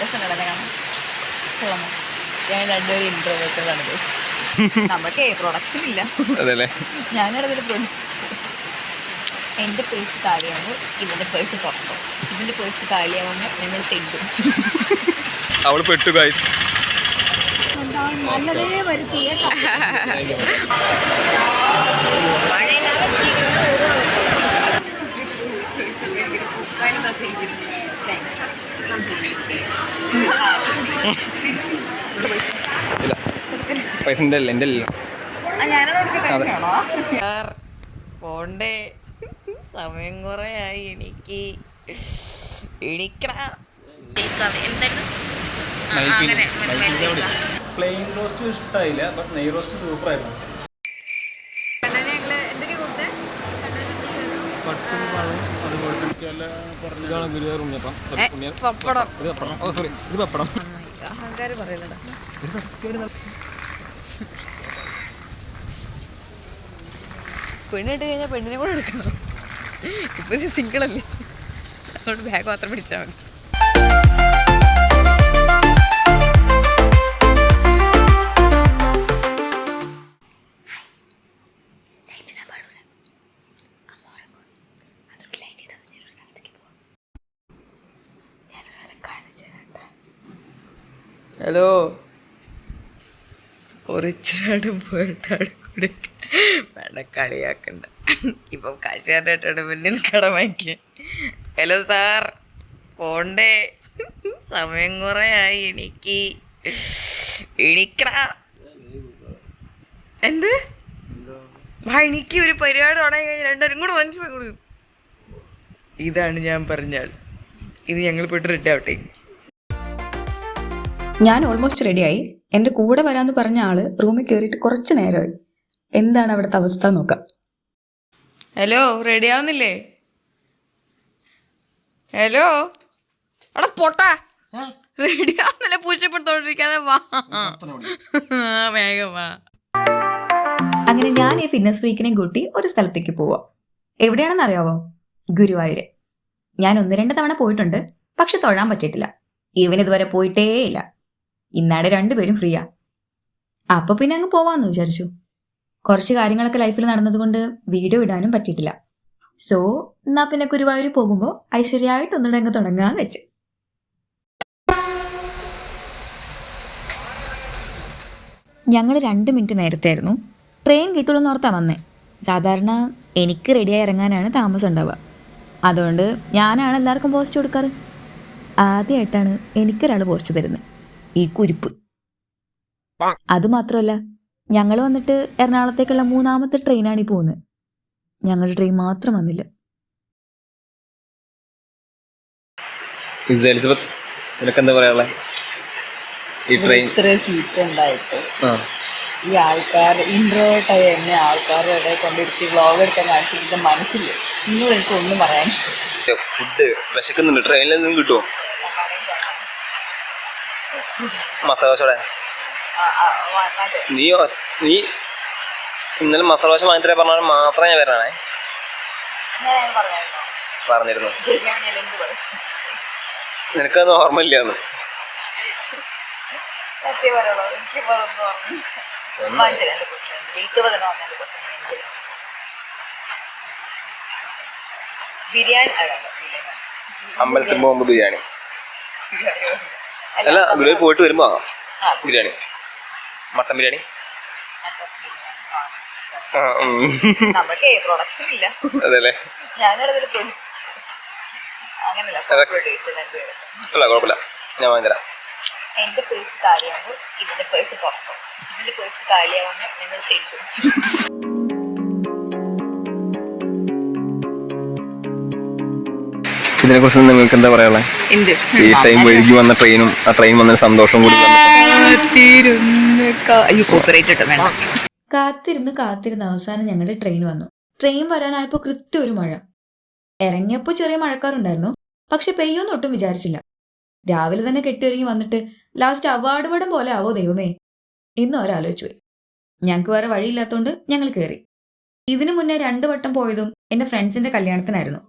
രസങ്ങളെ കാണാം. കൊള്ളാമോ? ഞാൻ രണ്ടുപേരും ഇൻട്രോവേർട്ടുകളാണ്. നമുക്ക് പ്രൊഡക്ഷൻ ഇല്ല. ഞാനതിൽ പ്രൊഡക്ഷൻ. എൻ്റെ പേഴ്സ് കാലിയാകുമ്പോൾ ഇവൻ്റെ പേഴ്സ് തുറക്കും, ഇവൻ്റെ പേഴ്സ് കാലിയാകുമ്പോൾ ഞങ്ങൾ തെണ്ടും. അവൾ പെട്ടു ഗൈസ്. നല്ലതേ വരുത്തിയ പൈസ എൻ്റെ അല്ല, എൻ്റെ അല്ല. പോണ്ടേ, സമയം കുറേ ആയി. എണിക്കണം. പ്ലെയിൻ റോസ്റ്റ് ഇഷ്ടമായില്ല, ബട്ട് നെയ് റോസ്റ്റ് സൂപ്പർ ആയിരുന്നു. അഹങ്കാരം പറയലടാ. പെണ്ണിട്ട് കഴിഞ്ഞാൽ പെണ്ണിനെ കൂടെ എടുക്കണം. ഇപ്പൊ സിംഗിളല്ലേ, അതുകൊണ്ട് ബാഗ് മാത്രം പിടിച്ചാൽ മതി. ഹലോ, ഒറിജിനാടും പോയിട്ടാടും കൂടെ വേണ്ട, കളിയാക്കണ്ട. ഇപ്പം കാശുകാരനായിട്ടാണ് മുന്നിൽ കടം വാങ്ങിക്കാൻ. ഹലോ സാർ, പോണ്ടേ, സമയം കുറേ ആയി. എണിക്കണ. എന്ത് എനിക്ക് ഒരു പരിപാടി ഉടനെ കഴിഞ്ഞ് രണ്ടുപേരും കൂടെ മനസ്സിലാക്കി കൊടുക്കും. ഇതാണ് ഞാൻ പറഞ്ഞാൽ. ഇനി ഞങ്ങൾ പോയിട്ട് റെഡി ആവട്ടെ. ഞാൻ ഓൾമോസ്റ്റ് റെഡിയായി. എൻ്റെ കൂടെ വരാമെന്ന് പറഞ്ഞ ആള് റൂമിൽ കയറിയിട്ട് കുറച്ച് നേരമായി. എന്താണ് അവിടുത്തെ അവസ്ഥ നോക്കാം. Hello, ready ആവുന്നില്ലേ? ഹലോ, അവിടെ പോട്ടാ, റെഡി ആവുന്നില്ല. പൂച്ചപ്പെടുത്തോണ്ടിരിക്കാതെ വാ, വേഗം വാ. അങ്ങനെ ഞാൻ ഈ ഫിറ്റ്നസ് വീക്കിനെയും കൂട്ടി ഒരു സ്ഥലത്തേക്ക് പോവാം. എവിടെയാണെന്ന് അറിയാവോ? ഗുരുവായൂര്. ഞാൻ 1-2 തവണ പോയിട്ടുണ്ട്, പക്ഷെ തൊഴാൻ പറ്റിയിട്ടില്ല. ഇവൻ ഇതുവരെ പോയിട്ടേ ഇല്ല. ഇന്നാടെ രണ്ടുപേരും ഫ്രീയാ. അപ്പൊ പിന്നെ അങ്ങ് പോവാന്ന് വിചാരിച്ചു. കുറച്ച് കാര്യങ്ങളൊക്കെ ലൈഫിൽ നടന്നതുകൊണ്ട് വീഡിയോ ഇടാനും പറ്റിയിട്ടില്ല. സോ എന്നാ പിന്നെ ഗുരുവായൂർ പോകുമ്പോൾ ഐശ്വര്യമായിട്ടൊന്നുകൂടെ അങ്ങ് തുടങ്ങാന്ന് വെച്ച്. ഞങ്ങൾ 2 മിനിറ്റ് നേരത്തെ ആയിരുന്നു. ട്രെയിൻ കിട്ടുള്ളൂ ഓർത്താ വന്നേ. സാധാരണ എനിക്ക് റെഡിയായി ഇറങ്ങാനാണ് താമസം ഉണ്ടാവുക. അതുകൊണ്ട് ഞാനാണ് എല്ലാവർക്കും പോസ്റ്റ് കൊടുക്കാറ്. ആദ്യമായിട്ടാണ് എനിക്കൊരാൾ പോസ്റ്റ് തരുന്നത്, ഈ കുരിപ്പ്. അതുമാത്രമല്ല, ഞങ്ങൾ വന്നിട്ട് എറണാകുളത്തേക്കുള്ള 3ാമത്തെ ട്രെയിനാണ് ഈ പോകുന്നത്. ഞങ്ങളുടെ ട്രെയിൻ മാത്രം വന്നില്ല. എലിസബത്ത്, നിനക്കെന്താ പറയാനുള്ളത്? ഈ ട്രെയിൻ ഇത്രയും സീറ്റ് ഉണ്ടായിട്ട് ഈ ആൾക്കാർ ഇൻട്രോവേർട്ടായി എന്നെ ആൾക്കാരുടെ ഇടയിൽ കൊണ്ടിരുത്തി വ്ളോഗ് എടുക്കാൻ കാണിച്ചിട്ട് മനസ്സില്ല. നിന്നോട് എനിക്ക് ഒന്നും പറയാൻ. ഫുഡ് വിശക്കുന്നുണ്ട്. ട്രെയിനിൽ നിന്നും കിട്ടുമോ മസാല ദോശ? നീ ഇന്നലെ മസാല ദോശ വാങ്ങി തരാൻ പറഞ്ഞാൽ മാത്രമേ ഞാൻ വരണേ. പറഞ്ഞിരുന്നു. നിനക്കത് ഓർമ്മയില്ലാന്ന്. അമ്പലത്തിൽ പോകുമ്പോ ബിരിയാണി അല്ല, ഗുരുവായൂർ പോയിട്ട് വരുമ്പോ വാങ്ങാം ബിരിയാണി, മട്ടൻ ബിരിയാണി. അതെല്ലേ? അല്ല കുഴപ്പമില്ല, ഞാൻ വാങ്ങി തരാം. എന്റെ പേഴ്സ് കാലിയാകുമ്പോൾ ഇവന്റെ പേഴ്സ് തുറക്കും, ഇവന്റെ പേഴ്സ് കാലിയാകുമ്പോൾ ഞങ്ങൾ തെണ്ടും. ഇതിനെ കുറിച്ച് നിങ്ങൾക്ക് എന്താ പറയാനുള്ളത്? ഈ ടൈം വൈകി വന്ന ട്രെയിനും ആ ട്രെയിൻ വന്നൊരു സന്തോഷം കൂടി. കാത്തിരുന്ന് അവസാനം ഞങ്ങളുടെ ട്രെയിൻ വന്നു. ട്രെയിൻ വരാനായപ്പോൾ കൃത്യം ഒരു മഴ. ഇറങ്ങിയപ്പോൾ ചെറിയ മഴക്കാറുണ്ടായിരുന്നു, പക്ഷെ പെയ്യൊന്നും ഒട്ടും വിചാരിച്ചില്ല. രാവിലെ തന്നെ കെട്ടിയൊരുങ്ങി വന്നിട്ട് ലാസ്റ്റ് അവാർഡ് പടം പോലെ ആവോ ദൈവമേ എന്ന് ഒരാലോചിച്ചു പോയി. ഞങ്ങൾക്ക് വേറെ വഴിയില്ലാത്തതുകൊണ്ട് ഞങ്ങൾ കയറി. ഇതിനു മുന്നേ 2 വട്ടം പോയതും എൻ്റെ ഫ്രണ്ട്സിന്റെ കല്യാണത്തിനായിരുന്നു.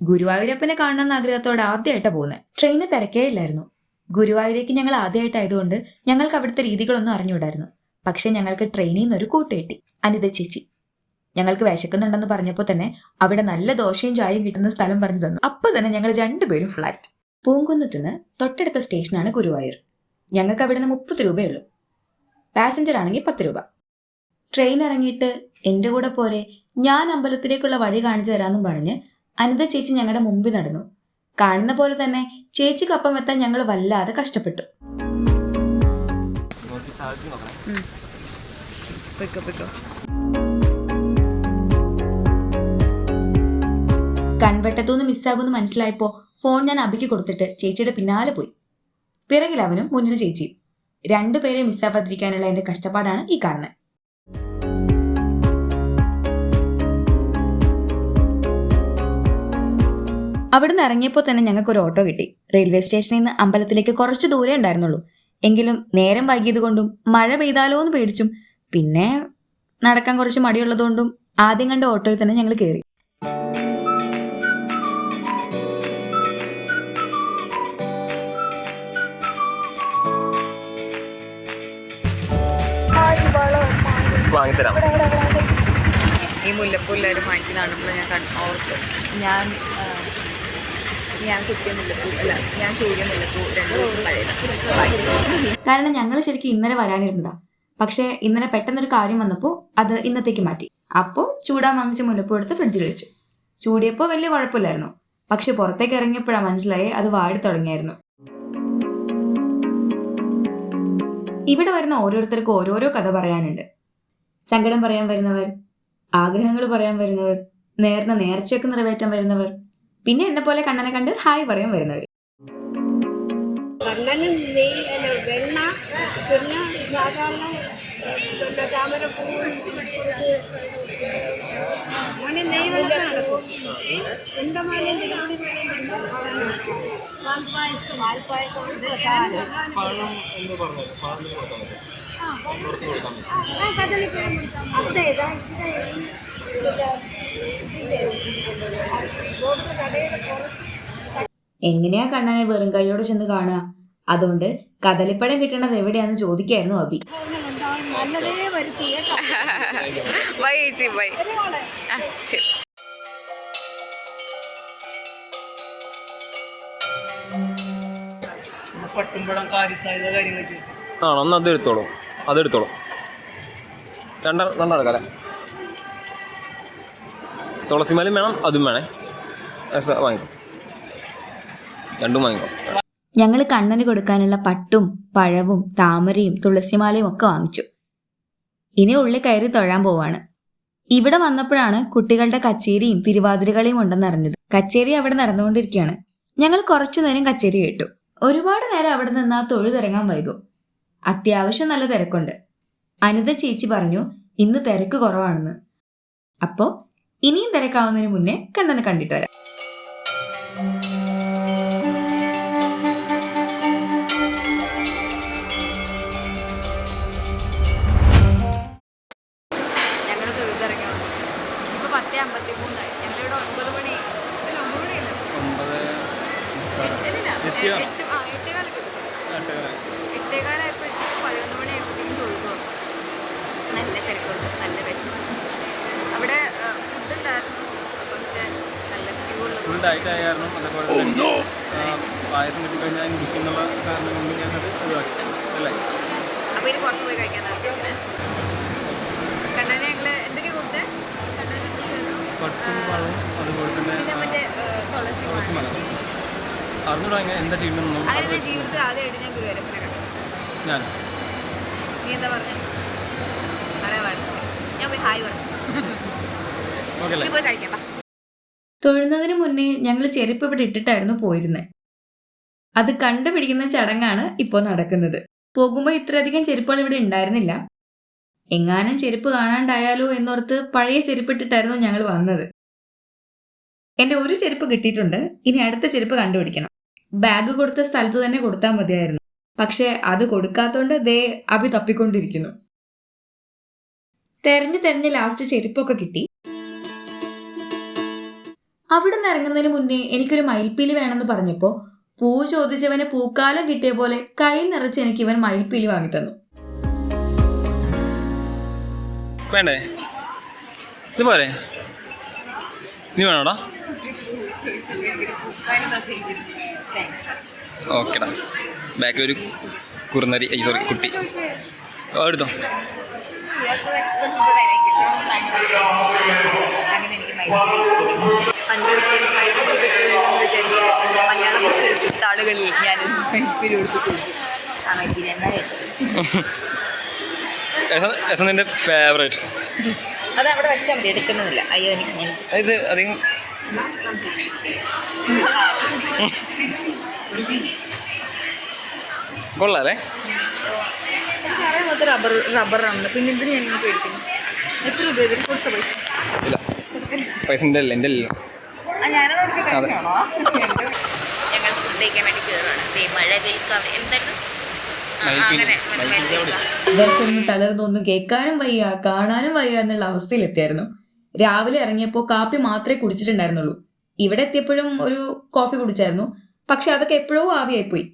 ഗുരുവായൂരപ്പനെ കാണണമെന്ന ആഗ്രഹത്തോടെ ആദ്യമായിട്ടാണ് പോകുന്നത്. ട്രെയിന് തിരക്കേ ഇല്ലായിരുന്നു. ഗുരുവായൂരേക്ക് ഞങ്ങൾ ആദ്യമായിട്ടായതുകൊണ്ട് ഞങ്ങൾക്ക് അവിടുത്തെ രീതികളൊന്നും അറിഞ്ഞുകൂടായിരുന്നു. പക്ഷെ ഞങ്ങൾക്ക് ട്രെയിനിൽ നിന്നൊരു കൂട്ട് കിട്ടി, അനിത ചേച്ചി. ഞങ്ങൾക്ക് വിശക്കുന്നുണ്ടെന്ന് പറഞ്ഞപ്പോൾ തന്നെ അവിടെ നല്ല ദോശയും ചായയും കിട്ടുന്ന സ്ഥലം പറഞ്ഞു തന്നു. അപ്പോൾ തന്നെ ഞങ്ങൾ രണ്ടുപേരും ഫ്ലാറ്റ്. പൂങ്കുന്നത്തുനിന്ന് തൊട്ടടുത്ത സ്റ്റേഷനാണ് ഗുരുവായൂർ. ഞങ്ങൾക്ക് അവിടെ നിന്ന് 30 രൂപയുള്ളൂ. പാസഞ്ചർ ആണെങ്കിൽ 10 രൂപ. ട്രെയിൻ ഇറങ്ങിയിട്ട് എൻ്റെ കൂടെ പോരെ, ഞാൻ അമ്പലത്തിലേക്കുള്ള വഴി കാണിച്ചു തരാമെന്നും പറഞ്ഞ് അനിത ചേച്ചി ഞങ്ങളുടെ മുമ്പിൽ നടന്നു. കാണുന്ന പോലെ തന്നെ ചേച്ചിക്കൊപ്പം എത്താൻ ഞങ്ങൾ വല്ലാതെ കഷ്ടപ്പെട്ടു. കൺവെട്ടത്തുനിന്ന് മിസ്സാകുമെന്ന് മനസ്സിലായപ്പോൾ ഫോൺ ഞാൻ അബിക്ക് കൊടുത്തിട്ട് ചേച്ചിയുടെ പിന്നാലെ പോയി. പിറകിൽ അവനും മുന്നിൽ ചേച്ചിയും. രണ്ടുപേരെ മിസ്സാവാതിരിക്കാനുള്ള എന്റെ കഷ്ടപ്പാടാണ് ഈ കാണുന്നത്. അവിടുന്ന് ഇറങ്ങിയപ്പോൾ തന്നെ ഞങ്ങൾക്കൊരു ഓട്ടോ കിട്ടി. റെയിൽവേ സ്റ്റേഷനിൽ നിന്ന് അമ്പലത്തിലേക്ക് കുറച്ച് ദൂരേ ഉണ്ടായിരുന്നുള്ളൂ. എങ്കിലും നേരം വൈകിയത് കൊണ്ടും മഴ പെയ്താലോ എന്ന് പേടിച്ചും പിന്നെ നടക്കാൻ കുറച്ച് മടിയുള്ളതുകൊണ്ടും ആദ്യം കണ്ട ഓട്ടോയിൽ തന്നെ ഞങ്ങൾ കയറി. ഈ മുല്ലപ്പൂല്ലാരും വാങ്ങിക്കുന്ന കാണുമ്പോൾ ഞാൻ ഓർത്ത് ഞാൻ കുത്തിയ മുല്ലപ്പൂ അല്ല, ഞാൻ ചൂടിയ മുല്ലപ്പൂ 2 ദിവസം പഴയതാണ്. കാരണം ഞങ്ങൾ ശരിക്കും ഇന്നലെ വരാനിരുന്നതാ. പക്ഷെ ഇന്നലെ പെട്ടെന്നൊരു കാര്യം വന്നപ്പോൾ അത് ഇന്നത്തേക്ക് മാറ്റി. അപ്പോൾ ചൂടാൻ വാങ്ങിച്ച മുല്ലപ്പൂ എടുത്ത് ഫ്രിഡ്ജിൽ വെച്ചു. ചൂടിയപ്പോൾ വലിയ കുഴപ്പമില്ലായിരുന്നു. പക്ഷെ പുറത്തേക്ക് ഇറങ്ങിയപ്പോഴാണ് മനസ്സിലായി അത് വാടി തുടങ്ങിയായിരുന്നു. ഇവിടെ വരുന്ന ഓരോരുത്തർക്കും ഓരോരോ കഥ പറയാനുണ്ട്. സങ്കടം പറയാൻ വരുന്നവർ, ആഗ്രഹങ്ങൾ പറയാൻ വരുന്നവർ, നേർന്ന നേർച്ചയൊക്കെ നിറവേറ്റാൻ വരുന്നവർ, പിന്നെ എന്നെ പോലെ കണ്ണനെ കണ്ട് ഹായ് പറയാൻ വരുന്നവർ. വെണ്ണ പിന്നെ സാധാരണ താമരപ്പൂ അങ്ങനെ നെയ്വെള്ളത്തെ നടക്കും. ഉണ്ടമാലും എങ്ങനെയാ കണ്ണനെ വെറും കൈയോടെ ചെന്ന് കാണുക? അതുകൊണ്ട് കദളിപ്പഴം കിട്ടണത് എവിടെയാന്ന് ചോദിക്കായിരുന്നു അബി. നല്ലതേ വരുത്തി. ബൈ ചേച്ചി, ബൈ. ശരി. ആണോ? ഒന്ന് അതെടുത്തോളൂ. രണ്ടെടുക്കാല്ലേ? തുളസിമാലയും വേണം, അതും വേണേ. വാങ്ങിക്കോ, രണ്ടും വാങ്ങിക്കോ. ഞങ്ങൾ കണ്ണന് കൊടുക്കാനുള്ള പട്ടും പഴവും താമരയും തുളസിമാലയും ഒക്കെ വാങ്ങിച്ചു. ഇനി ഉള്ളിൽ കയറി തൊഴാൻ പോവാണ്. ഇവിടെ വന്നപ്പോഴാണ് കുട്ടികളുടെ കച്ചേരിയും തിരുവാതിരകളിയും ഉണ്ടെന്നറിഞ്ഞത്. കച്ചേരി അവിടെ നടന്നുകൊണ്ടിരിക്കുകയാണ്. ഞങ്ങൾ കുറച്ചു നേരം കച്ചേരി കേട്ടു. ഒരുപാട് നേരം അവിടെ നിന്ന് ആ തൊഴുതിറങ്ങാൻ വൈകും. അത്യാവശ്യം നല്ല തിരക്കുണ്ട്. അനിത ചേച്ചി പറഞ്ഞു ഇന്ന് തിരക്ക് കുറവാണെന്ന്. അപ്പോൾ ഇനിയും തിരക്കാവുന്നതിന് മുന്നേ കണ്ണനെ കണ്ടിട്ട് വരാം. ഞങ്ങൾ തൊഴുതിറങ്ങി വന്നു. ഇപ്പൊ 10:53. ഞങ്ങളിവിടെ 9 മണി 8:15 11 മണിയായപ്പോഴത്തേക്കും തൊഴുതു വന്നു. നല്ല തിരക്കുണ്ട്, നല്ല വിഷമം. അവിടെ ഫുഡ് ഉണ്ടായിരുന്നു, പക്ഷെ നല്ല ക്യൂ ഉള്ളത് ഡയറ്റായിരുന്നു. അതേപോലെ തന്നെ പായസം കിട്ടിക്കഴിഞ്ഞാൽ കുടിക്കുന്നുള്ള കാരണം കൊണ്ട് ഞാനത് ഒഴിവാക്കി അല്ലേ. അപ്പോൾ ഇനി പുറത്ത് പോയി കഴിക്കാൻ താല്പര്യം. കണ്ണനെ ഞങ്ങൾ എന്തൊക്കെയാണ് കൊടുത്തത്? പട്ടും പഴവും അതുപോലെ തന്നെ പിന്നെ മറ്റേ തുളസി മല അറിഞ്ഞൂടാ എന്താ ചെയ്യണമെന്നോ. അങ്ങനെ ജീവിതത്തിൽ ആദ്യമായിട്ട് ഞാൻ ഗുരുവായൂരപ്പനെ കണ്ടു. ഞാൻ നീ എന്താ പറഞ്ഞത്? പറയാൻ പാടില്ല. ഞാൻ പോയി ഹായ് പറഞ്ഞു. പോയി കഴിക്കാം. തൊഴുന്നതിന് മുന്നേ ഞങ്ങൾ ചെരുപ്പ് ഇവിടെ ഇട്ടിട്ടായിരുന്നു പോയിരുന്നത്. അത് കണ്ടുപിടിക്കുന്ന ചടങ്ങാണ് ഇപ്പോൾ നടക്കുന്നത്. പോകുമ്പോൾ ഇത്രയധികം ചെരുപ്പുകൾ ഇവിടെ ഉണ്ടായിരുന്നില്ല. എങ്ങാനും ചെരുപ്പ് കാണാണ്ടായാലോ എന്നോർത്ത് പഴയ ചെരുപ്പിട്ടിട്ടായിരുന്നു ഞങ്ങൾ വന്നത്. എൻ്റെ ഒരു ചെരുപ്പ് കിട്ടിയിട്ടുണ്ട്. ഇനി അടുത്ത ചെരുപ്പ് കണ്ടുപിടിക്കണം. ബാഗ് കൊടുത്ത സ്ഥലത്ത് തന്നെ കൊടുത്താൽ മതിയായിരുന്നു. പക്ഷെ അത് കൊടുക്കാത്തോണ്ട് ദേ അഭി തപ്പിക്കൊണ്ടിരിക്കുന്നു. തെരഞ്ഞ് ലാസ്റ്റ് ചെരുപ്പൊക്കെ കിട്ടി. അവിടെ നിന്ന് ഇറങ്ങുന്നതിന് മുന്നേ എനിക്കൊരു മയിൽപ്പീലി വേണമെന്ന് പറഞ്ഞപ്പോൾ പൂ ചോദിച്ചവന് പൂക്കാലം കിട്ടിയ പോലെ കൈ നിറച്ച് എനിക്ക് ഇവൻ മയിൽപ്പീലി വാങ്ങിത്തന്നു. വേണ്ടേ ഇത് പോരെ നീ വേണോടാ? ഓക്കെടാ. ബാക്കിൽ ഒരു കുറുനരി സോറി കുട്ടി എടുത്തോ. ആളുകളിൽ ഞാൻ നിന്റെ ഫേവറേറ്റ് അത് അവിടെ വെച്ചാൽ മതി, എടുക്കുന്നില്ല. അയ്യോ എനിക്ക് ഇത് അധികം കൊള്ളാല്ലേ? റബ്ബറാണ്. പിന്നെ ഇതിന് ഞാൻ പേടിക്കുന്നു. എത്ര രൂപ ഇതിന് കൊടുത്ത പൈസ? ഇല്ല, പൈസ എൻ്റെ അല്ല, എൻ്റെ അല്ല. ഞങ്ങൾ ഫുഡ് കഴിക്കാൻ വേണ്ടി കയറുകയാണ്. മഴ വെൽക്കം എന്തായിരുന്നു ദിവസം ഒന്ന് തളർന്നൊന്നും കേൾക്കാനും വയ്യ കാണാനും വയ്യ എന്നുള്ള അവസ്ഥയിലെത്തിയായിരുന്നു. രാവിലെ ഇറങ്ങിയപ്പോൾ കാപ്പി മാത്രമേ കുടിച്ചിട്ടുണ്ടായിരുന്നുള്ളൂ. ഇവിടെ എത്തിയപ്പോഴും ഒരു കോഫി കുടിച്ചായിരുന്നു, പക്ഷെ അതൊക്കെ എപ്പോഴോ ആവിയായിപ്പോയി.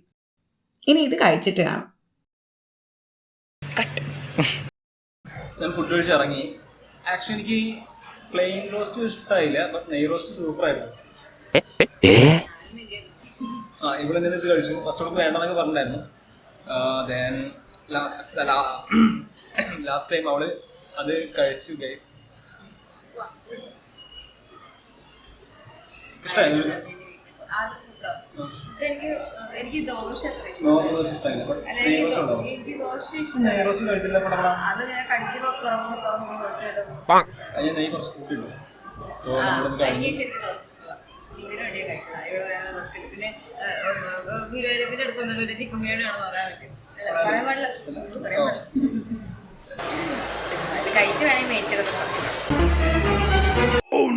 ഇനി ഇത് കഴിച്ചിട്ട് കാണാം. ഞാൻ ഫുഡ് കഴിച്ച് ഇറങ്ങി. ആക്ച്വലി എനിക്ക് പ്ലെയിൻ റോസ്റ്റ് ഇഷ്ടമായില്ല, ബട്ട് നെയ് റോസ്റ്റ് സൂപ്പർ ആയിരുന്നു. ഇവിടെ നിന്ന് ഇത് കഴിച്ചു. ഫസ്റ്റ് നമുക്ക് വേണ്ടെന്നൊക്കെ പറഞ്ഞിട്ടുണ്ടായിരുന്നു. ദെൻ ലാസ്റ്റ് ടൈം അവള് അത് കഴിച്ചു ഗൈസ്. ഇഷ്ടമായിരുന്നു. എനിക്ക് ദോശ ഇഷ്ടമായില്ല, ബട്ട് നെയ് റോസ്റ്റ് ഉണ്ടാവും. നെയ് റോസ്റ്റ് കഴിച്ചില്ല. ഞാൻ നെയ്യ് കുറച്ച് കൂട്ടിയിട്ടു. സോ പിന്നെ ഗുരുവായൂരപ്പിന്റെ അടുത്ത് വന്നിട്ട് ചിക്കൻ ബിരിയാണി ആണോ പറയാൻ പാടില്ല. കഴിച്ചു വേണമെങ്കിൽ മേടിച്ചൊക്കെ പോവാം.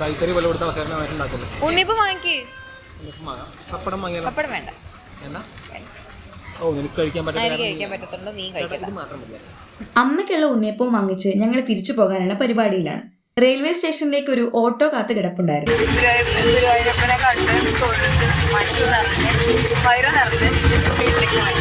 കൈക്കറി പോലെ കൊടുത്ത അവസരമായിട്ട് ഉണ്ടാക്കുന്നു. ഉണ്ണിപ്പ് വാങ്ങിക്ക്. പപ്പടം വാങ്ങിയാലോ? പപ്പടം വേണ്ട. ഓ, നിനക്ക് കഴിക്കാൻ പറ്റത്തുള്ളൂ, നീ കഴിക്കണ്ട. അമ്മയ്ക്കുള്ള ഉണ്ണിയപ്പവും വാങ്ങിച്ച് ഞങ്ങൾ തിരിച്ചു പോകാനുള്ള പരിപാടിയിലാണ്. റെയിൽവേ സ്റ്റേഷനിലേക്ക് ഒരു ഓട്ടോ കാത്ത് കിടപ്പുണ്ടായിരുന്നു. ഗുരുവായൂരപ്പനെ കണ്ട് തൊഴുത് മനസ്സ് നിറഞ്ഞ് വയറ് നിറഞ്ഞ് വീട്ടിലേക്ക് പോയി.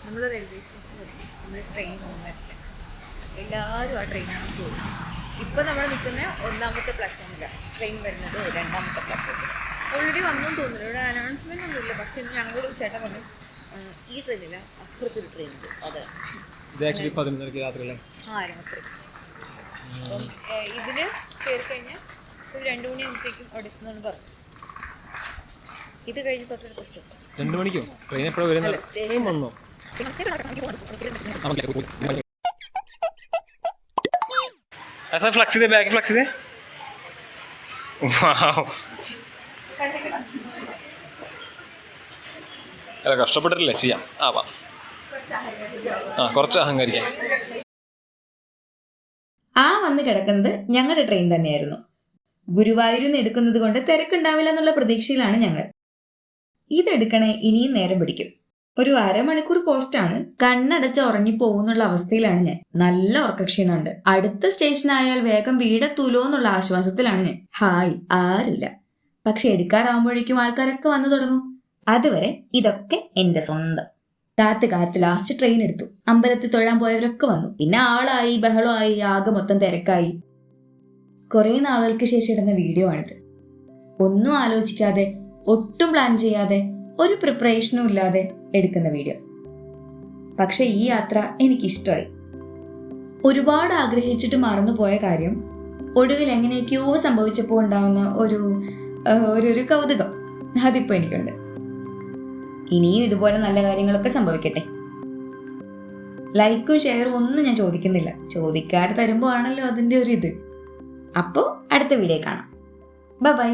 നമ്മൾ റെയിൽവേ സ്റ്റേഷനിൽ നമ്മൾ ട്രെയിൻ വന്നിട്ട് എല്ലാവരും ആ ട്രെയിനാണ് പോകുന്നത്. ഇപ്പോൾ നമ്മൾ നിൽക്കുന്ന ഒന്നാമത്തെ പ്ലാറ്റ്ഫോമിലാണ് ട്രെയിൻ വരുന്നത്, രണ്ടാമത്തെ പ്ലാറ്റ്ഫോമിൽ ഓൾറെഡി വന്നു തോന്നുന്നു. ഇവിടെ അനൗൺസ്മെൻ്റ് ഒന്നുമില്ല, പക്ഷേ ഞങ്ങൾ ചേട്ടൻ പറഞ്ഞു ഈ ട്രെയിനില്ല, അപ്പുറത്തൊരു ട്രെയിൻ ഉണ്ട്, അത് രാത്രി രാത്രി. അപ്പം ഇതിൽ കയറി കഴിഞ്ഞാൽ ഒരു 2 മണിയാകുമ്പോഴത്തേക്കും അവിടെ എത്തുന്നു പറഞ്ഞു. ഇത് കഴിഞ്ഞ് തൊട്ടടുത്ത സ്റ്റോപ്പ് 2 മണിക്കോ? ട്രെയിൻ എപ്പോഴാണ് വരുന്നത്? ട്രെയിൻ വന്നോ? ഫ്ലക്സ് ചെയ്തേ, ബാക്ക് ഫ്ലക്സ് ചെയ്തേ. അല്ല, കഷ്ടപ്പെട്ടിട്ടില്ലേ, ചെയ്യാം. വാ. കുറച്ച് അഹങ്കരിക്കാം. വന്ന് കിടക്കുന്നത് ഞങ്ങളുടെ ട്രെയിൻ തന്നെയായിരുന്നു. ഗുരുവായൂരിൽ നിന്ന് എടുക്കുന്നത് കൊണ്ട് തിരക്കുണ്ടാവില്ല എന്നുള്ള പ്രതീക്ഷയിലാണ് ഞങ്ങൾ. ഇതെടുക്കണേ ഇനിയും നേരം പിടിക്കും. ഒരു അരമണിക്കൂർ പോസ്റ്റാണ്. കണ്ണടച്ച് ഉറങ്ങിപ്പോകുന്നുള്ള അവസ്ഥയിലാണ് ഞാൻ. നല്ല ഉറക്കക്ഷീണമുണ്ട്. അടുത്ത സ്റ്റേഷനായാൽ വേഗം വീടെത്തൂലോ എന്നുള്ള ആശ്വാസത്തിലാണ് ഞാൻ. ഹായ്, ആരില്ല. പക്ഷെ എടുക്കാറാവുമ്പോഴേക്കും ആൾക്കാരൊക്കെ വന്നു തുടങ്ങും. അതുവരെ ഇതൊക്കെ എന്റെ സ്വന്തം. കാത്ത് ലാസ്റ്റ് ട്രെയിൻ എടുത്തു. അമ്പലത്തിൽ തൊഴാൻ പോയവരൊക്കെ വന്നു. പിന്നെ ആളായി, ബഹളമായി, ആകെ മൊത്തം തിരക്കായി. കുറെ നാളുകൾക്ക് ശേഷം ഇടുന്ന വീഡിയോ ആണിത്. ഒന്നും ആലോചിക്കാതെ, ഒട്ടും പ്ലാൻ ചെയ്യാതെ, ഒരു പ്രിപ്പറേഷനും ഇല്ലാതെ എടുക്കുന്ന വീഡിയോ. പക്ഷെ ഈ യാത്ര എനിക്കിഷ്ടമായി. ഒരുപാട് ആഗ്രഹിച്ചിട്ട് മറന്നുപോയ കാര്യം ഒടുവിൽ എങ്ങനെയൊക്കെയോ സംഭവിച്ചപ്പോൾ ഉണ്ടാവുന്ന ഒരു കൗതുകം അതിപ്പോ എനിക്കുണ്ട്. ഇനിയും ഇതുപോലെ നല്ല കാര്യങ്ങളൊക്കെ സംഭവിക്കട്ടെ. ലൈക്കും ഷെയറും ഒന്നും ഞാൻ ചോദിക്കുന്നില്ല. ചോദിക്കാതെ തരുമ്പോ ആണല്ലോ അതിന്റെ ഒരു ഇത്. അപ്പോ അടുത്ത വീഡിയോ കാണാം. ബൈ.